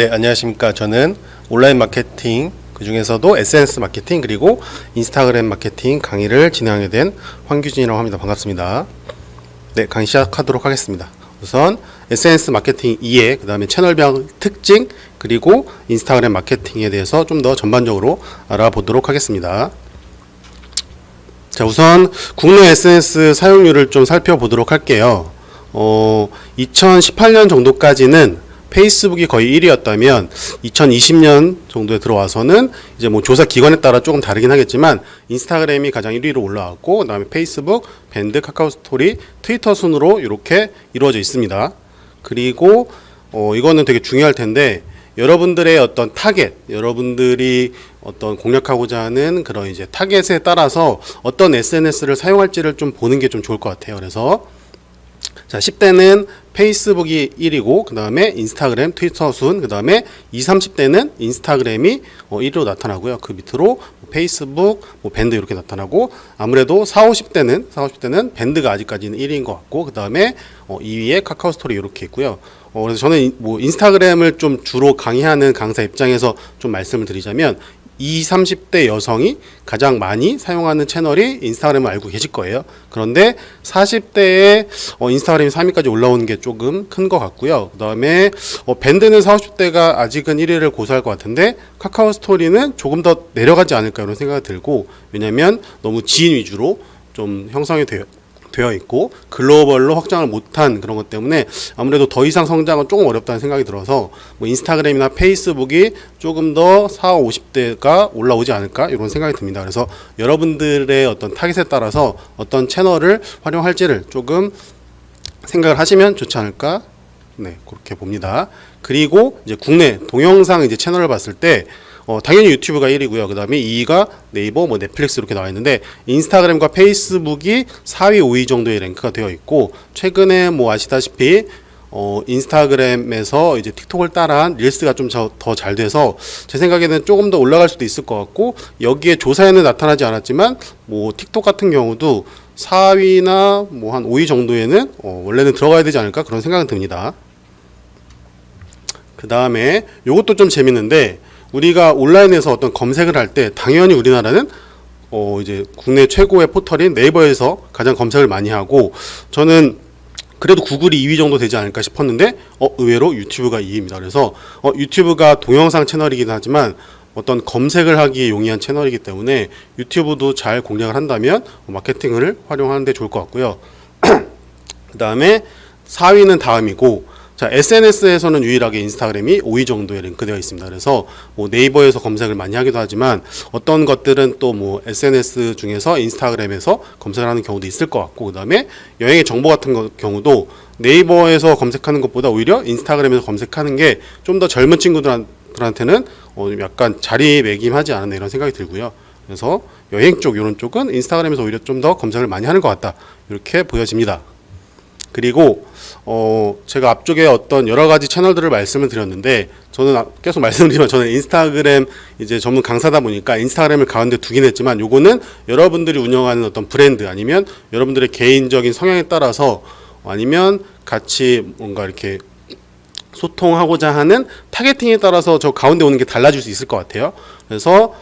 네, 안녕하십니까. 저는 온라인 마케팅, 그 중에서도 SNS 마케팅 그리고 인스타그램 마케팅 강의를 진행하게 된 황규진이라고 합니다. 반갑습니다. 네, 강의 시작하도록 하겠습니다. 우선 SNS 마케팅 이해, 그 다음에 채널별 특징, 그리고 인스타그램 마케팅에 대해서 좀 더 전반적으로 알아보도록 하겠습니다. 자, 우선 국내 SNS 사용률을 좀 살펴보도록 할게요. 2018년 정도까지는 페이스북이 거의 1위였다면 2020년 정도에 들어와서는 이제 뭐 조사 기관에 따라 조금 다르긴 하겠지만 인스타그램이 가장 1위로 올라왔고, 그다음에 페이스북, 밴드, 카카오 스토리, 트위터 순으로 이렇게 이루어져 있습니다. 그리고 이거는 되게 중요할 텐데, 여러분들의 어떤 타겟, 여러분들이 어떤 공략하고자 하는 그런 이제 타겟에 따라서 어떤 SNS를 사용할지를 좀 보는 게 좀 좋을 것 같아요. 그래서 자, 10대는 페이스북이 1위고, 그 다음에 인스타그램, 트위터 순, 그 다음에 20, 30대는 인스타그램이 1위로 나타나고요. 그 밑으로 페이스북, 밴드 이렇게 나타나고, 아무래도 40, 50대는 밴드가 아직까지는 1위인 것 같고, 그 다음에 2위에 카카오 스토리 이렇게 있고요. 그래서 저는 인스타그램을 좀 주로 강의하는 강사 입장에서 좀 말씀을 드리자면, 20, 30대 여성이 가장 많이 사용하는 채널이 인스타그램을 알고 계실 거예요. 그런데 40대에 인스타그램이 3위까지 올라오는 게 조금 큰 것 같고요. 그 다음에 밴드는 40, 50대가 아직은 1위를 고수할 것 같은데, 카카오 스토리는 조금 더 내려가지 않을까 이런 생각이 들고, 왜냐면 너무 지인 위주로 좀 형성이 되어 있고 글로벌로 확장을 못한 그런 것 때문에 아무래도 더 이상 성장은 조금 어렵다는 생각이 들어서 인스타그램이나 페이스북이 조금 더 40, 50대가 올라오지 않을까 이런 생각이 듭니다. 그래서 여러분들의 어떤 타깃에 따라서 어떤 채널을 활용할지를 조금 생각을 하시면 좋지 않을까, 네, 그렇게 봅니다. 그리고 이제 국내 동영상 이제 채널을 봤을 때 당연히 유튜브가 1위고요. 그 다음에 2위가 네이버, 넷플릭스 이렇게 나와 있는데, 인스타그램과 페이스북이 4위, 5위 정도의 랭크가 되어 있고, 최근에 아시다시피 인스타그램에서 이제 틱톡을 따라한 릴스가 좀 더 잘 돼서 제 생각에는 조금 더 올라갈 수도 있을 것 같고, 여기에 조사에는 나타나지 않았지만 틱톡 같은 경우도 4위나 한 5위 정도에는 원래는 들어가야 되지 않을까 그런 생각은 듭니다. 그 다음에 요것도 좀 재밌는데, 우리가 온라인에서 어떤 검색을 할 때 당연히 우리나라는 이제 국내 최고의 포털인 네이버에서 가장 검색을 많이 하고, 저는 그래도 구글이 2위 정도 되지 않을까 싶었는데 의외로 유튜브가 2위입니다. 그래서 유튜브가 동영상 채널이긴 하지만 어떤 검색을 하기에 용이한 채널이기 때문에 유튜브도 잘 공략을 한다면 마케팅을 활용하는 데 좋을 것 같고요. 그 다음에 4위는 다음이고, 자, SNS에서는 유일하게 인스타그램이 5위 정도에 랭크되어 있습니다. 그래서 네이버에서 검색을 많이 하기도 하지만 어떤 것들은 또 SNS 중에서 인스타그램에서 검색을 하는 경우도 있을 것 같고, 그 다음에 여행의 정보 같은 경우도 네이버에서 검색하는 것보다 오히려 인스타그램에서 검색하는 게 좀 더 젊은 친구들한테는 약간 자리매김하지 않았나 이런 생각이 들고요. 그래서 여행 쪽 이런 쪽은 인스타그램에서 오히려 좀 더 검색을 많이 하는 것 같다 이렇게 보여집니다. 그리고 제가 앞쪽에 어떤 여러 가지 채널들을 말씀을 드렸는데, 저는 계속 말씀드리면 저는 인스타그램 이제 전문 강사다 보니까 인스타그램을 가운데 두긴 했지만, 요거는 여러분들이 운영하는 어떤 브랜드 아니면 여러분들의 개인적인 성향에 따라서 아니면 같이 뭔가 이렇게 소통하고자 하는 타겟팅에 따라서 저 가운데 오는 게 달라질 수 있을 것 같아요. 그래서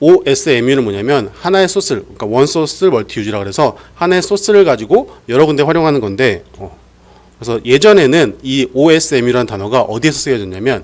OSMU는 뭐냐면 하나의 소스, 그러니까 원 소스 멀티 유즈라 그래서 하나의 소스를 가지고 여러 군데 활용하는 건데, 그래서 예전에는 이 OSMU라는 단어가 어디에서 쓰여졌냐면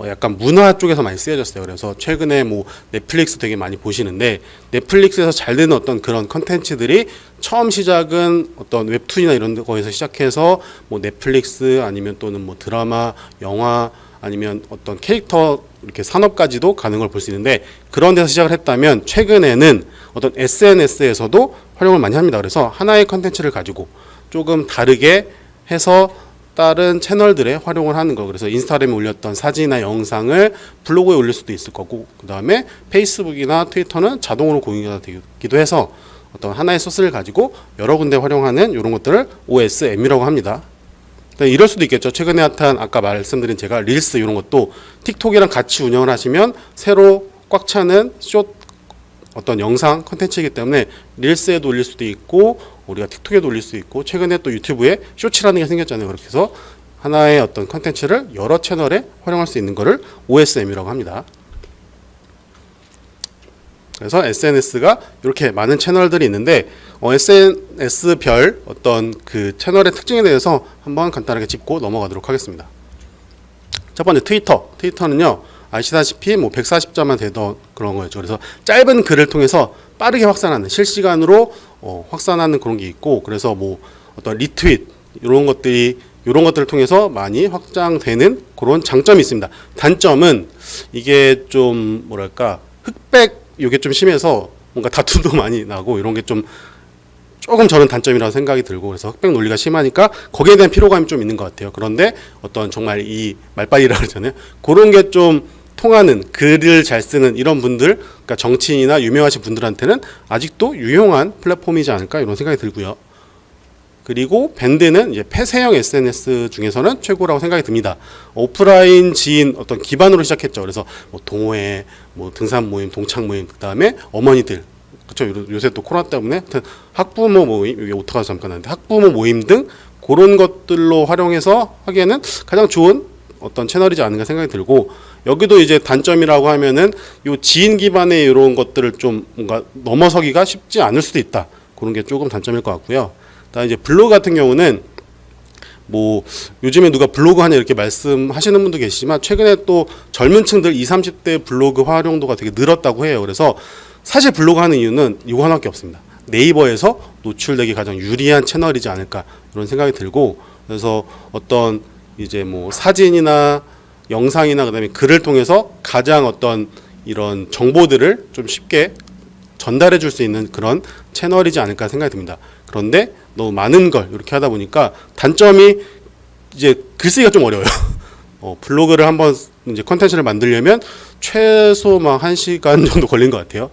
약간 문화 쪽에서 많이 쓰여졌어요. 그래서 최근에 넷플릭스 되게 많이 보시는데, 넷플릭스에서 잘 되는 어떤 그런 컨텐츠들이 처음 시작은 어떤 웹툰이나 이런 거에서 시작해서 넷플릭스 아니면 또는 드라마, 영화 아니면 어떤 캐릭터 이렇게 산업까지도 가는 걸 볼 수 있는데, 그런 데서 시작을 했다면 최근에는 어떤 SNS에서도 활용을 많이 합니다. 그래서 하나의 컨텐츠를 가지고 조금 다르게 해서 다른 채널들에 활용을 하는 거. 그래서 인스타그램에 올렸던 사진이나 영상을 블로그에 올릴 수도 있을 거고, 그 다음에 페이스북이나 트위터는 자동으로 공유가 되기도 해서 어떤 하나의 소스를 가지고 여러 군데 활용하는 이런 것들을 OSM이라고 합니다. 이럴 수도 있겠죠. 최근에 핫한 아까 말씀드린 제가 릴스 이런 것도 틱톡이랑 같이 운영을 하시면 새로 꽉 차는 숏 어떤 영상 컨텐츠이기 때문에 릴스에도 올릴 수도 있고 우리가 틱톡에도 올릴 수 있고, 최근에 또 유튜브에 쇼츠라는 게 생겼잖아요. 그렇게 해서 하나의 어떤 컨텐츠를 여러 채널에 활용할 수 있는 것을 OSM이라고 합니다. 그래서 SNS가 이렇게 많은 채널들이 있는데 SNS별 어떤 그 채널의 특징에 대해서 한번 간단하게 짚고 넘어가도록 하겠습니다. 첫 번째 트위터는요 아시다시피 뭐 140자만 되던 그런 거였죠. 그래서 짧은 글을 통해서 빠르게 확산하는 실시간으로 확산하는 그런 게 있고, 그래서 뭐 어떤 리트윗 이런 것들을 통해서 많이 확장되는 그런 장점이 있습니다. 단점은 이게 좀 뭐랄까 흑백 이게 좀 심해서 뭔가 다툼도 많이 나고 이런 게 조금 저는 단점이라고 생각이 들고, 그래서 흑백 논리가 심하니까 거기에 대한 피로감이 좀 있는 것 같아요. 그런데 어떤 정말 이 말빨이라고 그러잖아요. 그런 게 좀 통하는 글을 잘 쓰는 이런 분들, 그러니까 정치인이나 유명하신 분들한테는 아직도 유용한 플랫폼이지 않을까 이런 생각이 들고요. 그리고 밴드는 이제 폐쇄형 SNS 중에서는 최고라고 생각이 듭니다. 오프라인 지인 어떤 기반으로 시작했죠. 그래서 뭐 동호회, 뭐 등산 모임, 동창 모임, 그 다음에 어머니들, 그렇죠. 요새 또 코로나 때문에 학부모 모임, 이게 오타가 잠깐 나는데 학부모 모임 등 그런 것들로 활용해서 하기에는 가장 좋은 어떤 채널이지 않은가 생각이 들고, 여기도 이제 단점이라고 하면은 요 지인 기반의 이런 것들을 좀 뭔가 넘어서기가 쉽지 않을 수도 있다. 그런 게 조금 단점일 것 같고요. 그다음 이제 블로그 같은 경우는 뭐 요즘에 누가 블로그 하냐 이렇게 말씀하시는 분도 계시지만 최근에 또 젊은 층들 20, 30대 블로그 활용도가 되게 늘었다고 해요. 그래서 사실 블로그 하는 이유는 이거 하나밖에 없습니다. 네이버에서 노출되기 가장 유리한 채널이지 않을까 이런 생각이 들고, 그래서 어떤 이제 뭐 사진이나 영상이나 그다음에 글을 통해서 가장 어떤 이런 정보들을 좀 쉽게 전달해 줄 수 있는 그런 채널이지 않을까 생각이 듭니다. 그런데 너무 많은 걸 이렇게 하다 보니까 단점이 이제 글쓰기가 좀 어려워요. 블로그를 한번 이제 컨텐츠를 만들려면 최소 막 1시간 정도 걸린 것 같아요.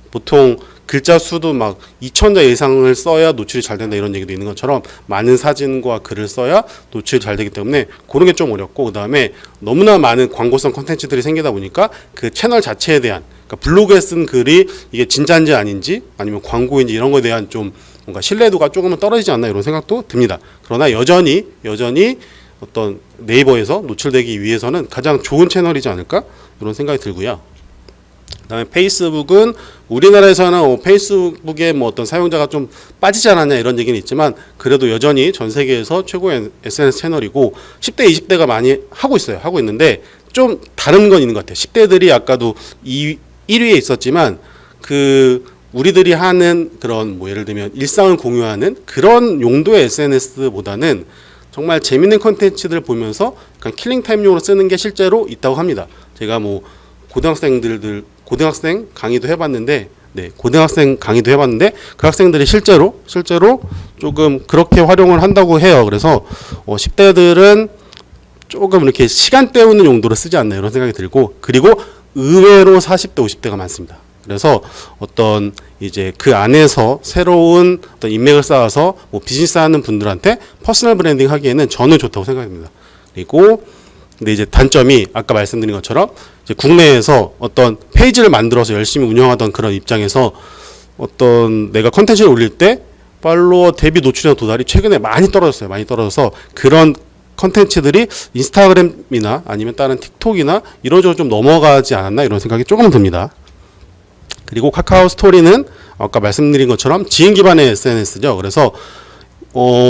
보통 글자 수도 막 2,000자 이상을 써야 노출이 잘 된다 이런 얘기도 있는 것처럼 많은 사진과 글을 써야 노출이 잘 되기 때문에 그런 게 좀 어렵고, 그 다음에 너무나 많은 광고성 컨텐츠들이 생기다 보니까 그 채널 자체에 대한, 그러니까 블로그에 쓴 글이 이게 진짜인지 아닌지 아니면 광고인지 이런 거에 대한 좀 뭔가 신뢰도가 조금은 떨어지지 않나 이런 생각도 듭니다. 그러나 여전히 어떤 네이버에서 노출되기 위해서는 가장 좋은 채널이지 않을까 이런 생각이 들고요. 그다음에 페이스북은 우리나라에서는 페이스북에 뭐 어떤 사용자가 좀 빠지지 않았냐 이런 얘기는 있지만 그래도 여전히 전 세계에서 최고의 SNS 채널이고 10대, 20대가 많이 하고 있는데 좀 다른 건 있는 것 같아요. 10대들이 아까도 1위에 있었지만 그 우리들이 하는 그런 뭐 예를 들면 일상을 공유하는 그런 용도의 SNS보다는 정말 재밌는 컨텐츠들을 보면서 그냥 킬링타임용으로 쓰는 게 실제로 있다고 합니다. 제가 뭐 고등학생 강의도 해봤는데, 그 학생들이 실제로 조금 그렇게 활용을 한다고 해요. 그래서 10대들은 조금 이렇게 시간 때우는 용도로 쓰지 않나 이런 생각이 들고, 그리고 의외로 40대, 50대가 많습니다. 그래서 어떤 이제 그 안에서 새로운 어떤 인맥을 쌓아서 뭐 비즈니스 하는 분들한테 퍼스널 브랜딩 하기에는 저는 좋다고 생각합니다. 그리고 근데 이제 단점이 아까 말씀드린 것처럼 이제 국내에서 어떤 페이지를 만들어서 열심히 운영하던 그런 입장에서 어떤 내가 컨텐츠를 올릴 때 팔로워 대비 노출이나 도달이 최근에 많이 떨어졌어요. 많이 떨어져서 그런 컨텐츠들이 인스타그램이나 아니면 다른 틱톡이나 이런저런 좀 넘어가지 않았나 이런 생각이 조금 듭니다. 그리고 카카오 스토리는 아까 말씀드린 것처럼 지인 기반의 SNS죠. 그래서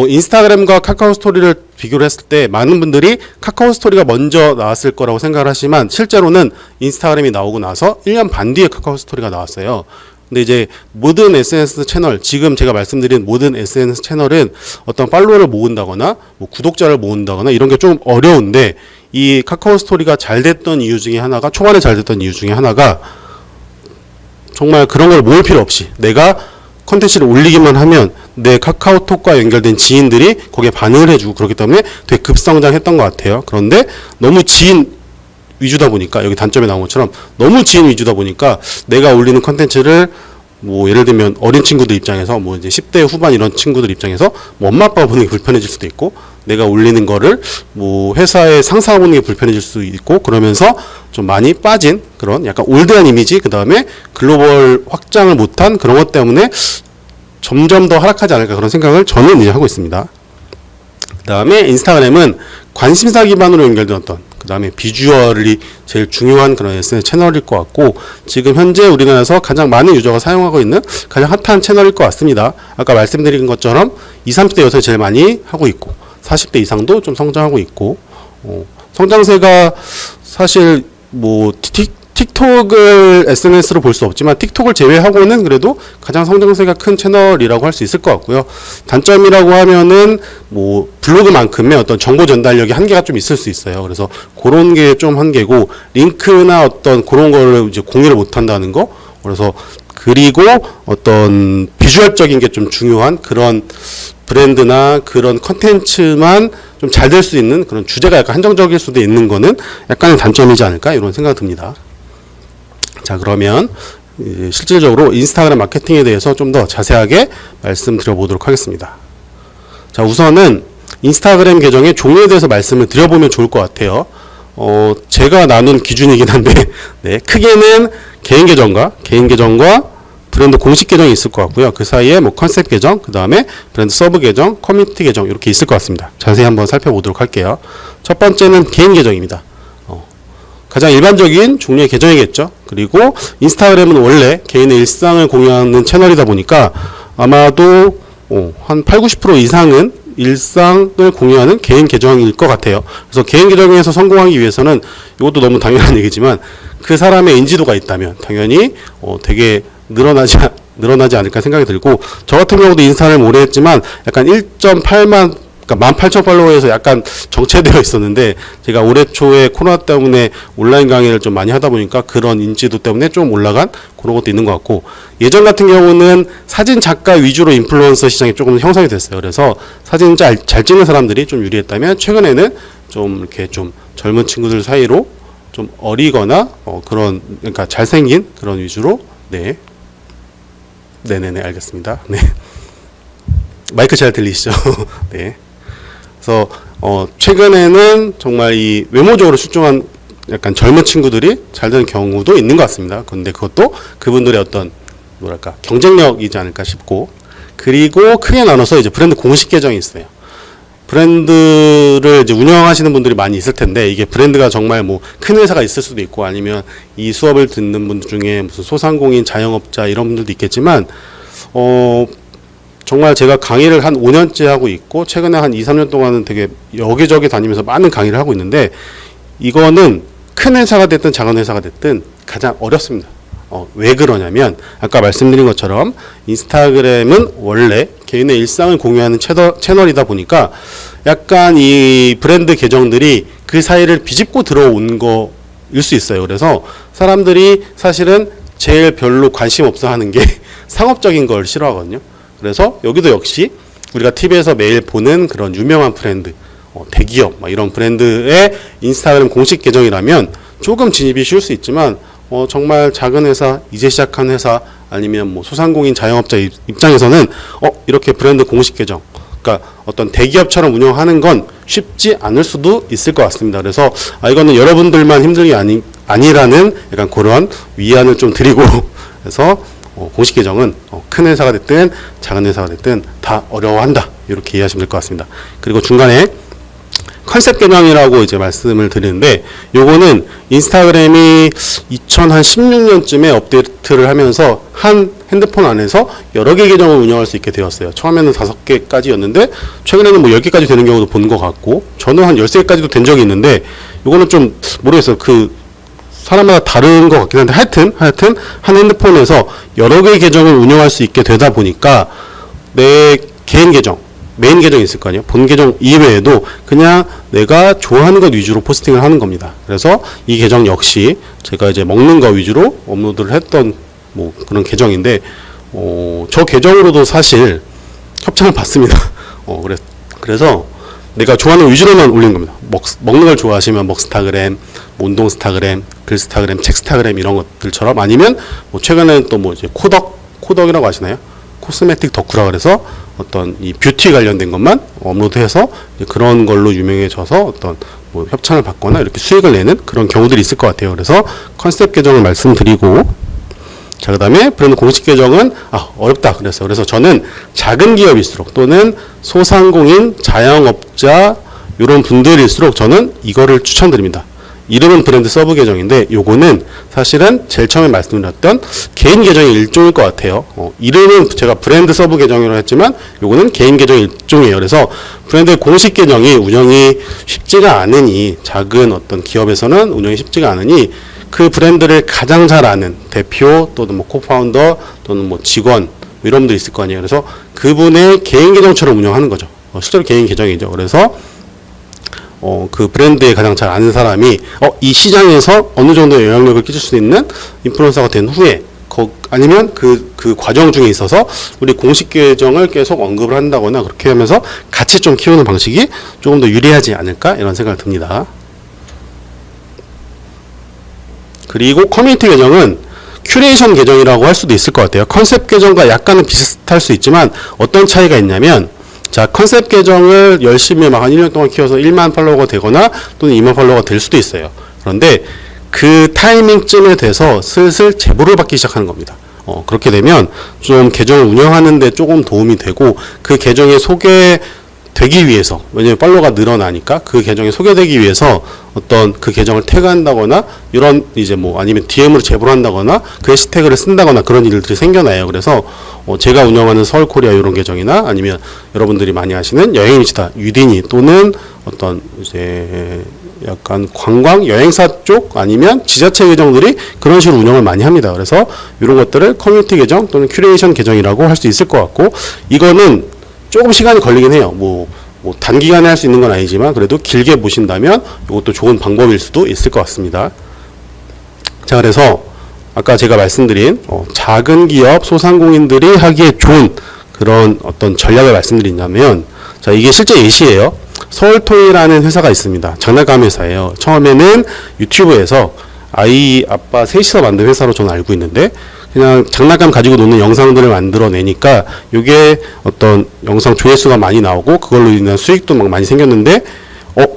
인스타그램과 카카오 스토리를 비교를 했을 때 많은 분들이 카카오 스토리가 먼저 나왔을 거라고 생각을 하지만 실제로는 인스타그램이 나오고 나서 1년 반 뒤에 카카오 스토리가 나왔어요. 근데 이제 모든 SNS 채널, 지금 제가 말씀드린 모든 SNS 채널은 어떤 팔로워를 모은다거나 뭐 구독자를 모은다거나 이런 게 좀 어려운데, 이 카카오 스토리가 잘 됐던 이유 중에 하나가, 초반에 잘 됐던 이유 중에 하나가 정말 그런 걸 모을 필요 없이 내가 컨텐츠를 올리기만 하면 내 카카오톡과 연결된 지인들이 거기에 반응을 해주고 그렇기 때문에 되게 급성장했던 것 같아요. 그런데 너무 지인 위주다 보니까, 여기 단점에 나온 것처럼 너무 지인 위주다 보니까 내가 올리는 컨텐츠를 뭐 예를 들면 어린 친구들 입장에서 뭐 이제 10대 후반 이런 친구들 입장에서 뭐 엄마 아빠가 보는 게 불편해질 수도 있고, 내가 올리는 거를 뭐 회사의 상사가 보는 게 불편해질 수도 있고, 그러면서 좀 많이 빠진 그런 약간 올드한 이미지, 그 다음에 글로벌 확장을 못한 그런 것 때문에 점점 더 하락하지 않을까 그런 생각을 저는 이제 하고 있습니다. 그 다음에 인스타그램은 관심사 기반으로 연결된 어떤 그 다음에 비주얼이 제일 중요한 그런 SNS 채널일 것 같고, 지금 현재 우리나라에서 가장 많은 유저가 사용하고 있는 가장 핫한 채널일 것 같습니다. 아까 말씀드린 것처럼 20, 30대 여성이 제일 많이 하고 있고 40대 이상도 좀 성장하고 있고, 성장세가 사실 뭐 틱톡을 SNS로 볼 수 없지만 틱톡을 제외하고는 그래도 가장 성장세가 큰 채널이라고 할 수 있을 것 같고요. 단점이라고 하면은 뭐 블로그만큼의 어떤 정보 전달력이 한계가 좀 있을 수 있어요. 그래서 그런 게 좀 한계고, 링크나 어떤 그런 거를 이제 공유를 못 한다는 거. 그래서 그리고 어떤 비주얼적인 게 좀 중요한 그런 브랜드나 그런 컨텐츠만 좀 잘 될 수 있는 그런 주제가 약간 한정적일 수도 있는 거는 약간의 단점이지 않을까 이런 생각이 듭니다. 자, 그러면 실질적으로 인스타그램 마케팅에 대해서 좀 더 자세하게 말씀드려 보도록 하겠습니다. 자, 우선은 인스타그램 계정의 종류에 대해서 말씀을 드려보면 좋을 것 같아요. 제가 나눈 기준이긴 한데, 네, 크게는 개인 계정과 브랜드 공식 계정이 있을 것 같고요. 그 사이에 뭐 컨셉 계정, 그 다음에 브랜드 서브 계정, 커뮤니티 계정 이렇게 있을 것 같습니다. 자세히 한번 살펴보도록 할게요. 첫 번째는 개인 계정입니다. 가장 일반적인 종류의 계정이겠죠. 그리고 인스타그램은 원래 개인의 일상을 공유하는 채널이다 보니까 아마도 한 8, 90% 이상은 일상을 공유하는 개인 계정일 것 같아요. 그래서 개인 계정에서 성공하기 위해서는, 이것도 너무 당연한 얘기지만 그 사람의 인지도가 있다면 당연히 되게 늘어나지 않을까 생각이 들고, 저 같은 경우도 인스타를 오래 했지만 약간 1.8만, 그러니까 18,000 팔로워에서 약간 정체되어 있었는데, 제가 올해 초에 코로나 때문에 온라인 강의를 좀 많이 하다 보니까 그런 인지도 때문에 좀 올라간 그런 것도 있는 것 같고, 예전 같은 경우는 사진 작가 위주로 인플루언서 시장이 조금 형성이 됐어요. 그래서 사진 잘 찍는 사람들이 좀 유리했다면, 최근에는 좀 이렇게 좀 젊은 친구들 사이로 좀 어리거나 그러니까 잘생긴 그런 위주로, 네. 네네네, 알겠습니다. 네. 마이크 잘 들리시죠? 네. 그래서 최근에는 정말 이 외모적으로 출중한 약간 젊은 친구들이 잘 되는 경우도 있는 것 같습니다. 그런데 그것도 그분들의 어떤 뭐랄까 경쟁력이지 않을까 싶고, 그리고 크게 나눠서 이제 브랜드 공식 계정이 있어요. 브랜드를 이제 운영하시는 분들이 많이 있을 텐데, 이게 브랜드가 정말 뭐 큰 회사가 있을 수도 있고, 아니면 이 수업을 듣는 분들 중에 무슨 소상공인, 자영업자 이런 분들도 있겠지만, 정말 제가 강의를 한 5년째 하고 있고, 최근에 한 2, 3년 동안은 되게 여기저기 다니면서 많은 강의를 하고 있는데, 이거는 큰 회사가 됐든 작은 회사가 됐든 가장 어렵습니다. 왜 그러냐면, 아까 말씀드린 것처럼 인스타그램은 원래 개인의 일상을 공유하는 채널이다 보니까 약간 이 브랜드 계정들이 그 사이를 비집고 들어온 거일 수 있어요. 그래서 사람들이 사실은 제일 별로 관심 없어 하는 게 상업적인 걸 싫어하거든요. 그래서 여기도 역시 우리가 TV에서 매일 보는 그런 유명한 브랜드, 대기업 이런 브랜드의 인스타그램 공식 계정이라면 조금 진입이 쉬울 수 있지만, 정말 작은 회사, 이제 시작한 회사, 아니면 뭐 소상공인 자영업자 입장에서는 이렇게 브랜드 공식 계정, 그러니까 어떤 대기업처럼 운영하는 건 쉽지 않을 수도 있을 것 같습니다. 그래서 이거는 여러분들만 힘든 게 아니라는 약간 그런 위안을 좀 드리고, 그래서 공식 계정은 큰 회사가 됐든 작은 회사가 됐든 다 어려워한다, 이렇게 이해하시면 될 것 같습니다. 그리고 중간에 컨셉 계정이라고 이제 말씀을 드리는데, 요거는 인스타그램이 2016년쯤에 업데이트를 하면서 한 핸드폰 안에서 여러 개 계정을 운영할 수 있게 되었어요. 처음에는 5개까지였는데 최근에는 뭐 10개까지 되는 경우도 본 것 같고, 저는 한 13개까지도 된 적이 있는데, 요거는 좀 모르겠어요. 그 사람마다 다른 것 같긴 한데, 하여튼 한 핸드폰에서 여러 개의 계정을 운영할 수 있게 되다 보니까 내 개인 계정, 메인 계정이 있을 거 아니에요. 본 계정 이외에도 그냥 내가 좋아하는 것 위주로 포스팅을 하는 겁니다. 그래서 이 계정 역시 제가 이제 먹는 거 위주로 업로드를 했던 뭐 그런 계정인데, 저 계정으로도 사실 협찬을 받습니다. 그래서 내가 좋아하는 위주로만 올린 겁니다. 먹는 걸 좋아하시면 먹스타그램, 운동스타그램, 글스타그램, 책스타그램 이런 것들처럼, 아니면 뭐 최근에는 또 뭐 이제 코덕이라고 아시나요? 코스메틱 덕후라 그래서 어떤 이 뷰티 관련된 것만 업로드해서 그런 걸로 유명해져서 어떤 뭐 협찬을 받거나 이렇게 수익을 내는 그런 경우들이 있을 것 같아요. 그래서 컨셉 계정을 말씀드리고, 자, 그 다음에 브랜드 공식 계정은 어렵다 그랬어요. 그래서 저는 작은 기업일수록 또는 소상공인, 자영업자 이런 분들일수록 저는 이거를 추천드립니다. 이름은 브랜드 서브 계정인데 요거는 사실은 제일 처음에 말씀드렸던 개인 계정의 일종일 것 같아요. 이름은 제가 브랜드 서브 계정이라고 했지만 요거는 개인 계정의 일종이에요. 그래서 브랜드 공식 계정이 운영이 쉽지가 않으니, 작은 어떤 기업에서는 운영이 쉽지가 않으니 그 브랜드를 가장 잘 아는 대표 또는 뭐 코파운더 또는 뭐 직원 이런 분들 있을 거 아니에요. 그래서 그분의 개인 계정처럼 운영하는 거죠. 실제로 개인 계정이죠. 그래서 그 브랜드에 가장 잘 아는 사람이 이 시장에서 어느 정도 영향력을 끼칠 수 있는 인플루언서가 된 후에 아니면 그 과정 중에 있어서 우리 공식 계정을 계속 언급을 한다거나 그렇게 하면서 같이 좀 키우는 방식이 조금 더 유리하지 않을까 이런 생각이 듭니다. 그리고 커뮤니티 계정은 큐레이션 계정이라고 할 수도 있을 것 같아요. 컨셉 계정과 약간은 비슷할 수 있지만 어떤 차이가 있냐면, 자, 컨셉 계정을 열심히 막 한 1년 동안 키워서 1만 팔로워가 되거나 또는 2만 팔로워가 될 수도 있어요. 그런데 그 타이밍쯤에 돼서 슬슬 제보를 받기 시작하는 겁니다. 그렇게 되면 좀 계정을 운영하는 데 조금 도움이 되고, 그 계정에 소개되기 위해서, 왜냐면 팔로워가 늘어나니까 그 계정에 소개되기 위해서 어떤 그 계정을 태그한다거나 이런 이제 뭐 아니면 DM으로 제보를 한다거나 그 해시태그를 쓴다거나 그런 일들이 생겨나요. 그래서 제가 운영하는 서울코리아 이런 계정이나 아니면 여러분들이 많이 아시는 여행일지다 유디니 또는 어떤 이제 약간 관광 여행사 쪽 아니면 지자체 계정들이 그런 식으로 운영을 많이 합니다. 그래서 이런 것들을 커뮤니티 계정 또는 큐레이션 계정이라고 할 수 있을 것 같고, 이거는 조금 시간이 걸리긴 해요. 뭐 단기간에 할 수 있는 건 아니지만 그래도 길게 보신다면 이것도 좋은 방법일 수도 있을 것 같습니다. 자, 그래서 아까 제가 말씀드린 작은 기업 소상공인들이 하기에 좋은 그런 어떤 전략을 말씀드리냐면, 자, 이게 실제 예시예요. 서울토이라는 회사가 있습니다. 장난감 회사예요. 처음에는 유튜브에서 아이 아빠 셋이서 만든 회사로 저는 알고 있는데, 그냥 장난감 가지고 노는 영상들을 만들어내니까 이게 어떤 영상 조회수가 많이 나오고 그걸로 인한 수익도 막 많이 생겼는데,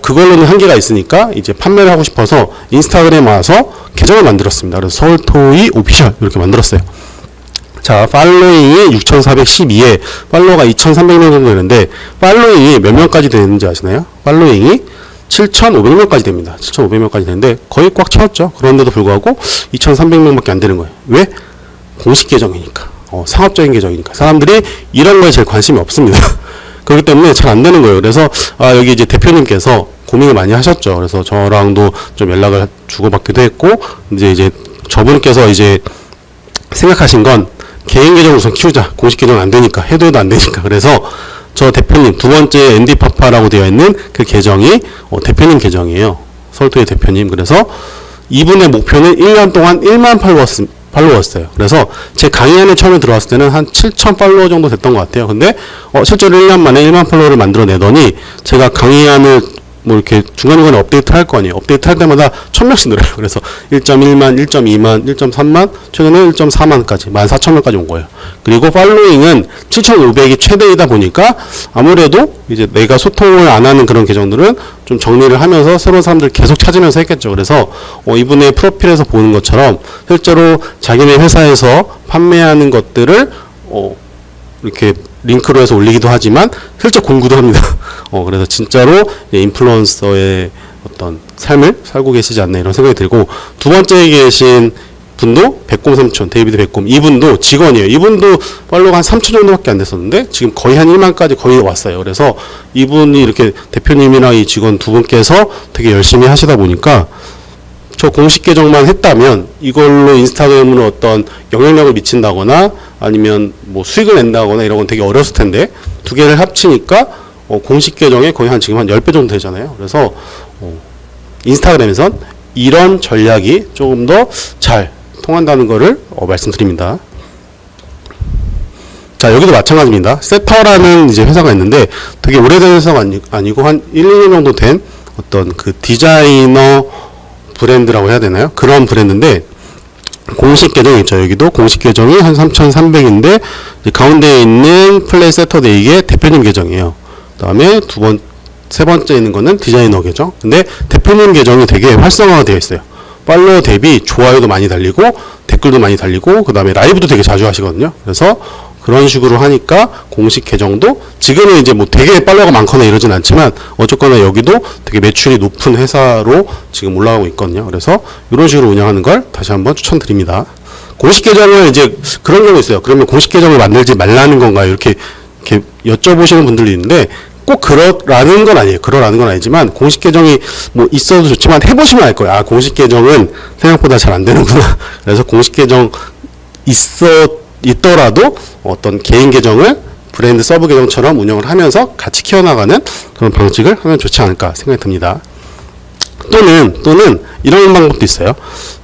그걸로는 한계가 있으니까 이제 판매를 하고 싶어서 인스타그램 와서 계정을 만들었습니다. 그래서 서울토이 오피셜 이렇게 만들었어요. 자, 팔로잉이 6,412에 팔로워가 2,300명 정도 되는데, 팔로잉이 몇 명까지 되는지 아시나요? 팔로잉이 7,500명까지 됩니다. 7,500명까지 되는데 거의 꽉 채웠죠. 그런데도 불구하고 2,300명밖에 안 되는 거예요. 왜? 공식 계정이니까. 상업적인 계정이니까. 사람들이 이런 거에 제일 관심이 없습니다. 그렇기 때문에 잘 안 되는 거예요. 그래서 여기 이제 대표님께서 고민을 많이 하셨죠. 그래서 저랑도 좀 연락을 주고받기도 했고, 이제 저분께서 이제 생각하신 건 개인 계정 우선 키우자. 공식 계정 안 되니까. 해도 안 되니까. 그래서 저 대표님 두 번째 앤디파파라고 되어 있는 그 계정이 대표님 계정이에요. 서울토이 대표님. 그래서 이분의 목표는 1년 동안 1만 팔로워였어요. 그래서 제 강의안에 처음에 들어왔을 때는 한 7,000 팔로워 정도 됐던 것 같아요. 근데 실제로 1년 만에 1만 팔로워를 만들어내더니, 제가 강의안을 뭐 이렇게 중간중간에 업데이트 할 거 아니에요. 업데이트 할 때마다 1000명씩 늘어요. 그래서 1.1만, 1.2만, 1.3만, 최근에 1.4만까지, 14,000명까지 온 거예요. 그리고 팔로잉은 7,500이 최대이다 보니까 아무래도 이제 내가 소통을 안 하는 그런 계정들은 좀 정리를 하면서 새로운 사람들 계속 찾으면서 했겠죠. 그래서 이분의 프로필에서 보는 것처럼 실제로 자기네 회사에서 판매하는 것들을 이렇게 링크로 해서 올리기도 하지만 실제 공부도 합니다. 그래서 진짜로 인플루언서의 어떤 삶을 살고 계시지 않나 이런 생각이 들고, 두 번째에 계신 분도 백곰 삼촌, 데이비드 백곰, 이분도 직원이에요. 이분도 팔로우가 한 3천 정도밖에 안 됐었는데 지금 거의 한 1만까지 거의 왔어요. 그래서 이분이 이렇게 대표님이랑 이 직원 두 분께서 되게 열심히 하시다 보니까, 저 공식 계정만 했다면 이걸로 인스타그램으로 어떤 영향력을 미친다거나 아니면 뭐 수익을 낸다거나 이런 건 되게 어려웠을 텐데, 두 개를 합치니까 공식 계정에 거의 지금 한 10배 정도 되잖아요. 그래서 인스타그램에선 이런 전략이 조금 더 잘 통한다는 거를 말씀드립니다. 자, 여기도 마찬가지입니다. 세터라는 이제 회사가 있는데 되게 오래된 회사가 아니고 한 1, 2년 정도 된 어떤 그 디자이너 브랜드라고 해야 되나요? 그런 브랜드인데, 공식 계정이 있죠. 여기도 공식 계정이 한 3,300인데 가운데에 있는 플레이 세터데이의 대표님 계정이에요. 그 다음에 세 번째 있는 거는 디자이너 계정. 근데 대표님 계정이 되게 활성화가 되어 있어요. 팔로워 대비 좋아요도 많이 달리고 댓글도 많이 달리고 그 다음에 라이브도 되게 자주 하시거든요. 그래서 그런 식으로 하니까 공식 계정도 지금은 이제 뭐 되게 팔로워가 많거나 이러진 않지만 어쨌거나 여기도 되게 매출이 높은 회사로 지금 올라가고 있거든요. 그래서 이런 식으로 운영하는 걸 다시 한번 추천드립니다. 공식 계정을 이제 그런 경우 있어요. 그러면 공식 계정을 만들지 말라는 건가요? 이렇게 여쭤보시는 분들이 있는데 꼭 그러라는 건 아니에요. 그러라는 건 아니지만 공식 계정이 뭐 있어도 좋지만 해보시면 알 거예요. 아, 공식 계정은 생각보다 잘 안 되는구나. 그래서 공식 계정 있더라도 어떤 개인 계정을 브랜드 서브 계정처럼 운영을 하면서 같이 키워나가는 그런 방식을 하면 좋지 않을까 생각이 듭니다. 또는 이런 방법도 있어요.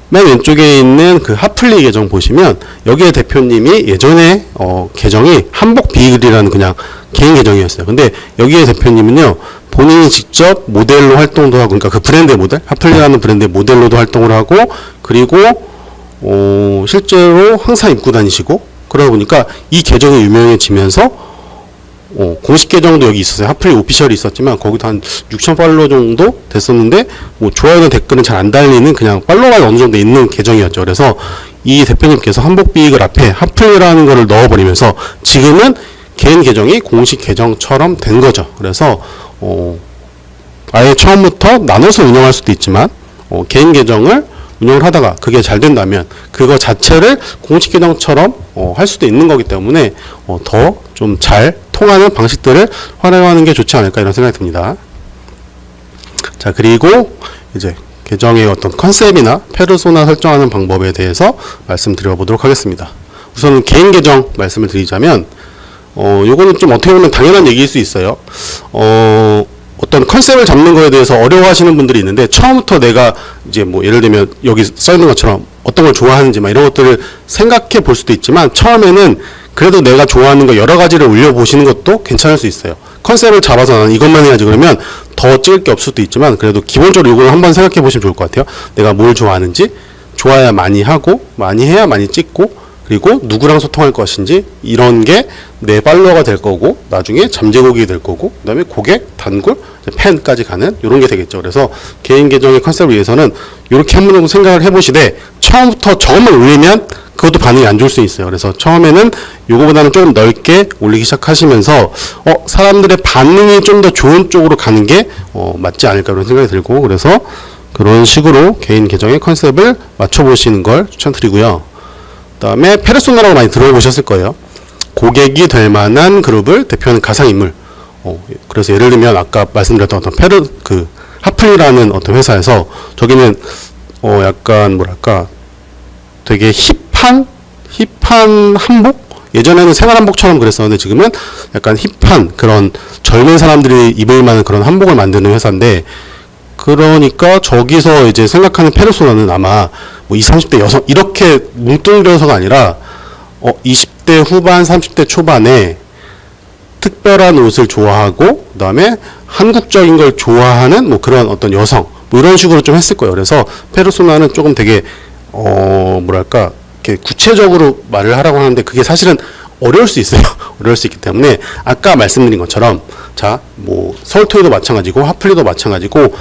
맨 왼쪽에 있는 그 핫플리 계정 보시면 여기에 대표님이 예전에 계정이 한복비글이라는 그냥 개인 계정이었어요. 근데 여기에 대표님은요 본인이 직접 모델로 활동도 하고, 그러니까 그 브랜드의 모델, 핫플리라는 브랜드의 모델로도 활동을 하고, 그리고 실제로 항상 입고 다니시고, 그러다 보니까 이 계정이 유명해지면서 공식 계정도 여기 있었어요. 핫플리 오피셜이 있었지만 거기도 한 6천 팔로워 정도 됐었는데 뭐 좋아요나 댓글은 잘 안 달리는 그냥 팔로워가 어느 정도 있는 계정이었죠. 그래서 이 대표님께서 한복비글 앞에 핫플리라는 거를 넣어버리면서 지금은 개인 계정이 공식 계정처럼 된 거죠. 그래서 아예 처음부터 나눠서 운영할 수도 있지만 개인 계정을 운영을 하다가 그게 잘 된다면 그거 자체를 공식 계정처럼 할 수도 있는 거기 때문에 더 좀 잘 통하는 방식들을 활용하는 게 좋지 않을까 이런 생각이 듭니다. 자, 그리고 이제 계정의 어떤 컨셉이나 페르소나 설정하는 방법에 대해서 말씀드려 보도록 하겠습니다. 우선은 개인 계정 말씀을 드리자면 요거는 좀 어떻게 보면 당연한 얘기일 수 있어요. 어떤 컨셉을 잡는 거에 대해서 어려워하시는 분들이 있는데 처음부터 내가 이제 뭐 예를 들면 여기 써 있는 것처럼 어떤 걸 좋아하는지 막 이런 것들을 생각해 볼 수도 있지만 처음에는 그래도 내가 좋아하는 거 여러 가지를 올려보시는 것도 괜찮을 수 있어요. 컨셉을 잡아서 나는 이것만 해야지 그러면 더 찍을 게 없을 수도 있지만 그래도 기본적으로 이걸 한번 생각해 보시면 좋을 것 같아요. 내가 뭘 좋아하는지, 좋아야 많이 하고 많이 해야 많이 찍고, 그리고 누구랑 소통할 것인지, 이런 게 내 팔로워가 될 거고 나중에 잠재고객이 될 거고 그 다음에 고객, 단골, 팬까지 가는 이런 게 되겠죠. 그래서 개인 계정의 컨셉을 위해서는 이렇게 한 번 정도 생각을 해보시되 처음부터 저것만 올리면 그것도 반응이 안 좋을 수 있어요. 그래서 처음에는 요거보다는 조금 넓게 올리기 시작하시면서 사람들의 반응이 좀 더 좋은 쪽으로 가는 게 맞지 않을까 그런 생각이 들고, 그래서 그런 식으로 개인 계정의 컨셉을 맞춰보시는 걸 추천드리고요. 그 다음에 페르소나라고 많이 들어보셨을 거예요. 고객이 될 만한 그룹을 대표하는 가상인물. 그래서 예를 들면 아까 말씀드렸던 어떤 핫플리라는 어떤 회사에서 저기는 약간 뭐랄까 되게 힙한 한복? 예전에는 생활한복처럼 그랬었는데 지금은 약간 힙한 그런 젊은 사람들이 입을 만한 그런 한복을 만드는 회사인데, 그러니까 저기서 이제 생각하는 페르소나는 아마 뭐 20, 30대 여성 이렇게 뭉뚱그려서가 아니라 20대 후반, 30대 초반에 특별한 옷을 좋아하고 그다음에 한국적인 걸 좋아하는 뭐 그런 어떤 여성 뭐 이런 식으로 좀 했을 거예요. 그래서 페르소나는 조금 되게 뭐랄까 이렇게 구체적으로 말을 하라고 하는데 그게 사실은 어려울 수 있어요. 어려울 수 있기 때문에 아까 말씀드린 것처럼 자, 뭐 서울토이도 마찬가지고 핫플리도 마찬가지고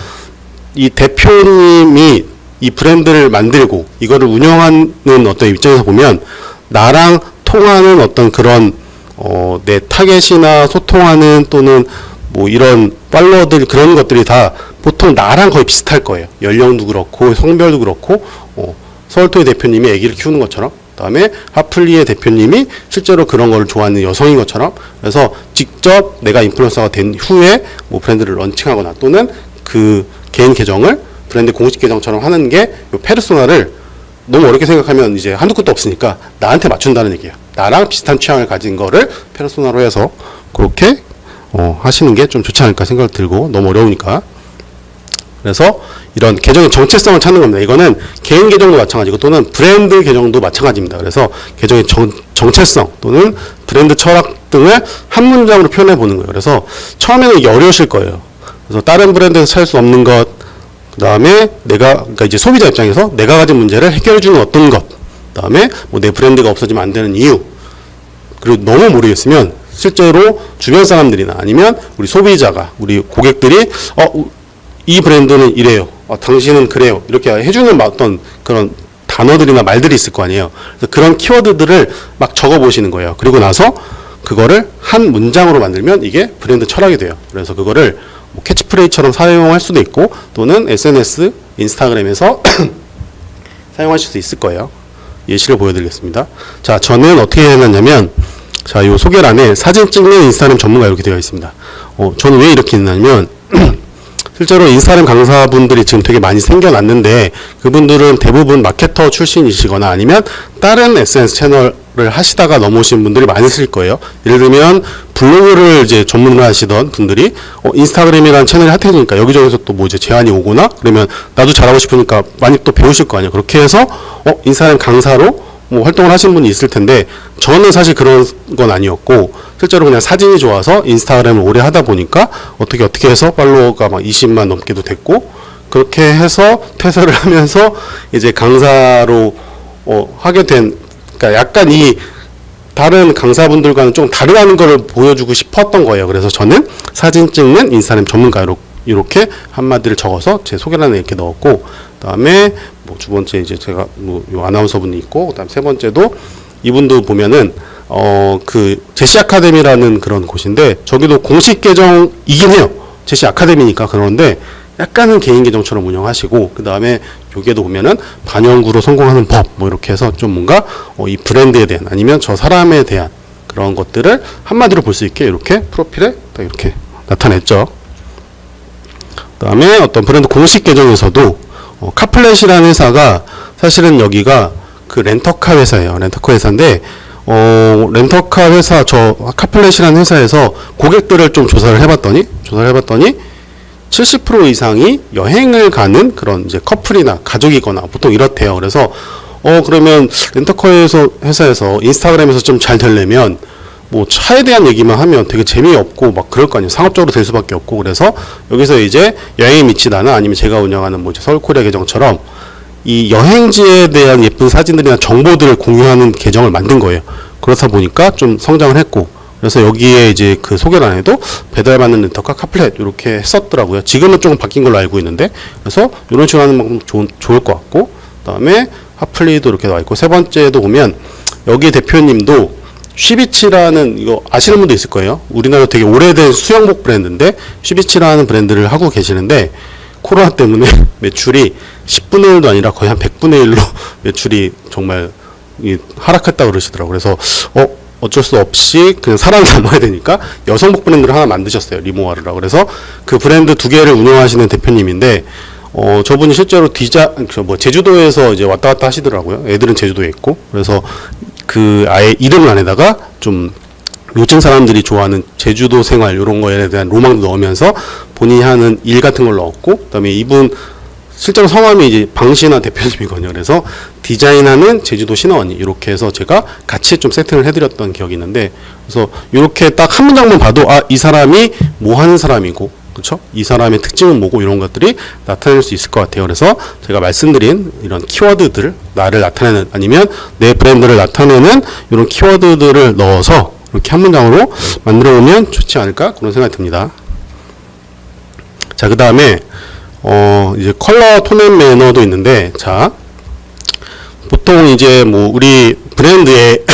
이 대표님이 이 브랜드를 만들고 이거를 운영하는 어떤 입장에서 보면 나랑 통하는 어떤 그런 내 타겟이나 소통하는 또는 뭐 이런 팔로워들 그런 것들이 다 보통 나랑 거의 비슷할 거예요. 연령도 그렇고 성별도 그렇고 서울토이 대표님이 아기를 키우는 것처럼, 그다음에 핫플리의 대표님이 실제로 그런 걸 좋아하는 여성인 것처럼, 그래서 직접 내가 인플루언서가 된 후에 뭐 브랜드를 런칭하거나 또는 그 개인 계정을 브랜드 공식 계정처럼 하는 게 요 페르소나를 너무 어렵게 생각하면 이제 한두 끝도 없으니까 나한테 맞춘다는 얘기예요. 나랑 비슷한 취향을 가진 거를 페르소나로 해서 그렇게 하시는 게 좀 좋지 않을까 생각이 들고, 너무 어려우니까. 그래서 이런 계정의 정체성을 찾는 겁니다. 이거는 개인 계정도 마찬가지고 또는 브랜드 계정도 마찬가지입니다. 그래서 계정의 정체성 또는 브랜드 철학 등을 한 문장으로 표현해 보는 거예요. 그래서 처음에는 이게 어려우실 거예요. 그래서 다른 브랜드에서 찾을 수 없는 것, 그 다음에 그러니까 이제 소비자 입장에서 내가 가진 문제를 해결해 주는 어떤 것, 그 다음에 뭐 내 브랜드가 없어지면 안 되는 이유, 그리고 너무 모르겠으면 실제로 주변 사람들이나 아니면 우리 소비자가, 우리 고객들이 이 브랜드는 이래요, 당신은 그래요, 이렇게 해주는 어떤 그런 단어들이나 말들이 있을 거 아니에요. 그래서 그런 키워드들을 막 적어 보시는 거예요. 그리고 나서 그거를 한 문장으로 만들면 이게 브랜드 철학이 돼요. 그래서 그거를 뭐 캐치프레이즈처럼 사용할 수도 있고 또는 SNS, 인스타그램에서 사용하실 수 있을 거예요. 예시를 보여드리겠습니다. 자, 저는 어떻게 해놨냐면, 자, 요 소개란에 사진 찍는 인스타그램 전문가 이렇게 되어 있습니다. 저는 왜 이렇게 했냐면, 실제로 인스타그램 강사분들이 지금 되게 많이 생겨났는데, 그분들은 대부분 마케터 출신이시거나 아니면 다른 SNS 채널을 하시다가 넘어오신 분들이 많으실 거예요. 예를 들면, 블로그를 이제 전문으로 하시던 분들이, 인스타그램이라는 채널이 핫해지니까 여기저기서 또 뭐 이제 제안이 오거나, 그러면 나도 잘하고 싶으니까 많이 또 배우실 거 아니에요. 그렇게 해서, 인스타그램 강사로 뭐 활동을 하신 분이 있을 텐데, 저는 사실 그런 건 아니었고, 실제로 그냥 사진이 좋아서 인스타그램을 오래 하다 보니까 어떻게 해서 팔로워가 막 20만 넘게도 됐고, 그렇게 해서 퇴사를 하면서 이제 강사로 하게 된, 그러니까 약간 이 다른 강사분들과는 좀 다르다는 걸 보여주고 싶었던 거예요. 그래서 저는 사진 찍는 인스타그램 전문가로 이렇게 한마디를 적어서 제 소개란에 이렇게 넣었고, 그다음에 뭐 두 번째 이제 제가 뭐 요 아나운서 분이 있고, 그다음 세 번째도 이분도 보면은 그 제시 아카데미라는 그런 곳인데, 저기도 공식 계정이긴 해요. 제시 아카데미니까. 그런데 약간은 개인 계정처럼 운영하시고, 그 다음에 여기에도 보면은 반영구로 성공하는 법 뭐 이렇게 해서 좀 뭔가 이 브랜드에 대한 아니면 저 사람에 대한 그런 것들을 한마디로 볼 수 있게 이렇게 프로필에 딱 이렇게 나타냈죠. 그 다음에 어떤 브랜드 공식 계정에서도 카플렛이라는 회사가 사실은 여기가 그 렌터카 회사예요. 렌터카 회사인데 렌터카 회사, 저 카플렛이라는 회사에서 고객들을 좀 조사를 해봤더니 70% 이상이 여행을 가는 그런 이제 커플이나 가족이거나 보통 이렇대요. 그래서 그러면 렌터카 회사에서 인스타그램에서 좀 잘 되려면 뭐 차에 대한 얘기만 하면 되게 재미없고 막 그럴 거 아니에요. 상업적으로 될 수밖에 없고. 그래서 여기서 이제 여행에 미치다나 아니면 제가 운영하는 뭐 이제 서울코리아 계정처럼 이 여행지에 대한 예쁜 사진들이나 정보들을 공유하는 계정을 만든 거예요. 그렇다 보니까 좀 성장을 했고, 그래서 여기에 이제 그 소개란에도 배달받는 렌터카 카플렛 이렇게 했었더라고요. 지금은 조금 바뀐 걸로 알고 있는데, 그래서 이런 식으로 하는 방법 좋을 것 같고, 그 다음에 하플리도 이렇게 나와 있고, 세 번째도 보면 여기 대표님도 쉬비치라는, 이거 아시는 분도 있을 거예요. 우리나라 되게 오래된 수영복 브랜드인데 쉬비치라는 브랜드를 하고 계시는데, 코로나 때문에 매출이 10분의 1도 아니라 거의 한 100분의 1로 매출이 정말 하락했다 그러시더라고요. 그래서 어쩔 수 없이 그냥 살아 남아야 되니까 여성복 브랜드를 하나 만드셨어요. 리모아르라고. 그래서 그 브랜드 두 개를 운영하시는 대표님인데, 저분이 실제로 제주도에서 이제 왔다 갔다 하시더라고요. 애들은 제주도에 있고. 그래서 그 아예 이름 안에다가 좀 요즘 사람들이 좋아하는 제주도 생활 이런 거에 대한 로망도 넣으면서 본인이 하는 일 같은 걸 넣었고, 그다음에 이분 실제로 성함이 이제 방신아 대표님이거든요. 그래서 디자인하는 제주도 신화원이 이렇게 해서 제가 같이 좀 세팅을 해드렸던 기억이 있는데, 그래서 이렇게 딱 한 문장만 봐도 이 사람이 뭐 하는 사람이고, 그렇죠? 이 사람의 특징은 뭐고 이런 것들이 나타낼 수 있을 것 같아요. 그래서 제가 말씀드린 이런 키워드들, 나를 나타내는 아니면 내 브랜드를 나타내는 이런 키워드들을 넣어서 이렇게 한 문장으로 만들어 보면 좋지 않을까 그런 생각이 듭니다. 자, 그 다음에 이제 컬러 톤 앤 매너도 있는데, 자, 보통 이제 뭐 우리 브랜드의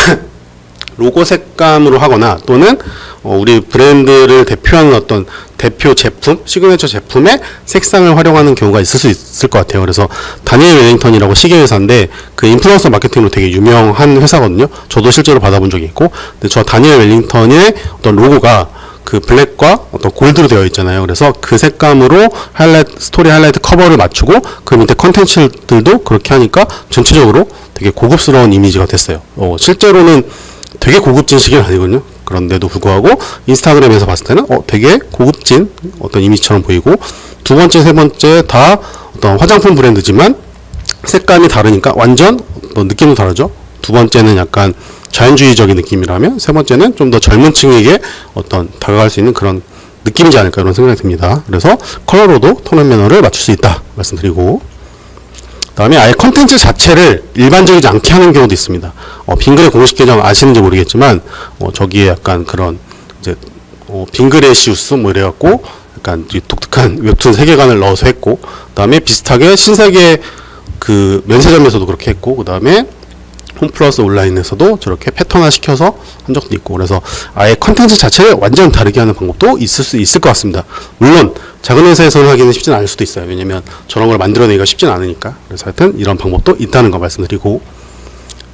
로고 색감으로 하거나 또는 우리 브랜드를 대표하는 어떤 대표 제품, 시그니처 제품의 색상을 활용하는 경우가 있을 수 있을 것 같아요. 그래서 다니엘 웰링턴이라고 시계 회사인데 그 인플루언서 마케팅으로 되게 유명한 회사거든요. 저도 실제로 받아본 적이 있고, 근데 저 다니엘 웰링턴의 어떤 로고가 그 블랙과 어떤 골드로 되어 있잖아요. 그래서 그 색감으로 스토리 하이라이트 커버를 맞추고 그 밑에 컨텐츠들도 그렇게 하니까 전체적으로 되게 고급스러운 이미지가 됐어요. 실제로는 되게 고급진 시계는 아니거든요. 그런데도 불구하고 인스타그램에서 봤을 때는 되게 고급진 어떤 이미지처럼 보이고, 두 번째, 세 번째 다 어떤 화장품 브랜드지만 색감이 다르니까 완전 어떤 느낌도 다르죠. 두 번째는 약간 자연주의적인 느낌이라면 세 번째는 좀 더 젊은 층에게 어떤 다가갈 수 있는 그런 느낌이지 않을까 이런 생각이 듭니다. 그래서 컬러로도 톤 앤 매너를 맞출 수 있다 말씀드리고, 다음에 아예 컨텐츠 자체를 일반적이지 않게 하는 경우도 있습니다. 빙그레 공식 계정 아시는지 모르겠지만 저기에 약간 그런 이제 빙그레시우스 뭐 이래갖고 약간 독특한 웹툰 세계관을 넣어서 했고, 그다음에 비슷하게 신세계 그 면세점에서도 그렇게 했고, 그 다음에 홈플러스 온라인에서도 저렇게 패턴화 시켜서 한 적도 있고, 그래서 아예 컨텐츠 자체를 완전 다르게 하는 방법도 있을 수 있을 것 같습니다. 물론 작은 회사에서는 하기는 쉽진 않을 수도 있어요. 왜냐면 저런 걸 만들어내기가 쉽진 않으니까. 그래서 하여튼 이런 방법도 있다는 거 말씀드리고,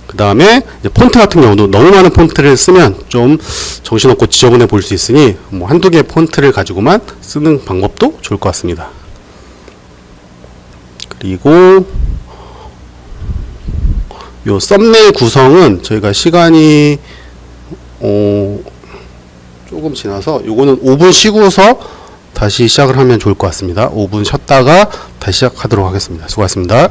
그 다음에 폰트 같은 경우도 너무 많은 폰트를 쓰면 좀 정신없고 지저분해 보일 수 있으니 뭐 한두 개 폰트를 가지고만 쓰는 방법도 좋을 것 같습니다. 그리고 요 썸네일 구성은 저희가 시간이 조금 지나서 요거는 5분 쉬고서 다시 시작을 하면 좋을 것 같습니다. 5분 쉬었다가 다시 시작하도록 하겠습니다. 수고하셨습니다.